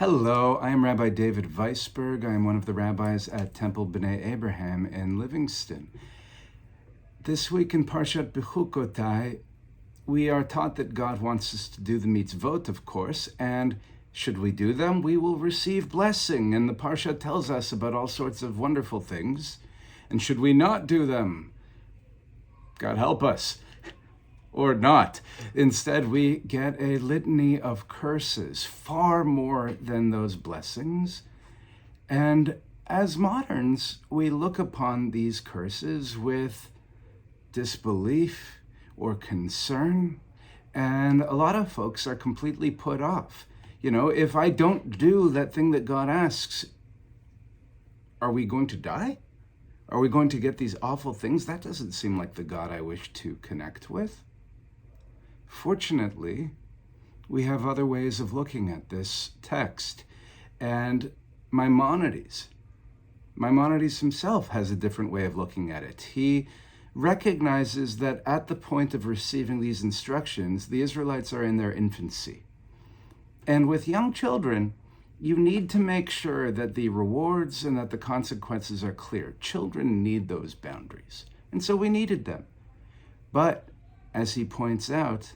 Hello, I am Rabbi David Vaisberg. I am one of the rabbis at Temple B'nai Abraham in Livingston. This week in Parashat Bechukotai, we are taught that God wants us to do the mitzvot, of course, and should we do them, we will receive blessing. And the Parsha tells us about all sorts of wonderful things. And should we not do them, God help us, or not. Instead, we get a litany of curses, far more than those blessings. And as moderns, we look upon these curses with disbelief or concern, and a lot of folks are completely put off. If I don't do that thing that God asks, are we going to die? Are we going to get these awful things? That doesn't seem like the God I wish to connect with. Fortunately, we have other ways of looking at this text. And Maimonides himself has a different way of looking at it. He recognizes that at the point of receiving these instructions, the Israelites are in their infancy. And with young children, you need to make sure that the rewards and that the consequences are clear. Children need those boundaries. And so we needed them. But, as he points out,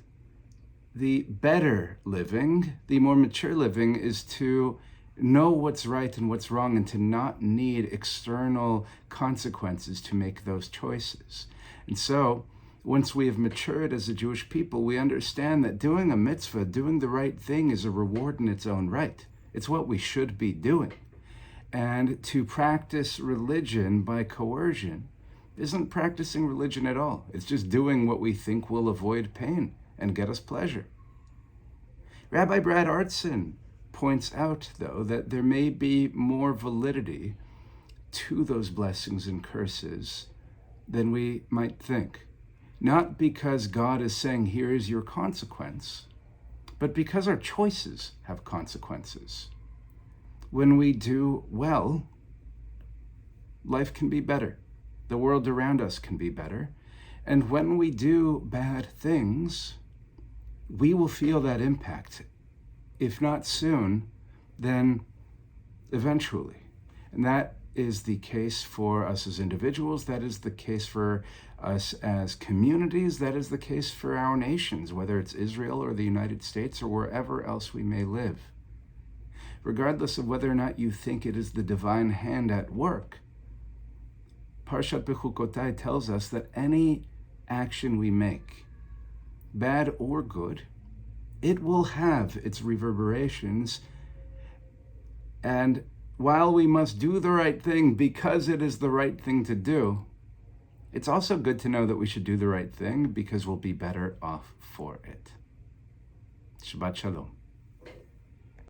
the better living, the more mature living, is to know what's right and what's wrong and to not need external consequences to make those choices. And so, once we have matured as a Jewish people, we understand that doing a mitzvah, doing the right thing, is a reward in its own right. It's what we should be doing. And to practice religion by coercion isn't practicing religion at all. It's just doing what we think will avoid pain and get us pleasure. Rabbi Brad Artson points out, though, that there may be more validity to those blessings and curses than we might think. Not because God is saying, here is your consequence, but because our choices have consequences. When we do well, life can be better. The world around us can be better. And when we do bad things, we will feel that impact. If not soon, then eventually. And that is the case for us as individuals. That is the case for us as communities. That is the case for our nations, whether it's Israel or the United States or wherever else we may live. Regardless of whether or not you think it is the divine hand at work, Parashat Bechukotai tells us that any action we make, bad or good, it will have its reverberations. And while we must do the right thing because it is the right thing to do, it's also good to know that we should do the right thing because we'll be better off for it. Shabbat Shalom.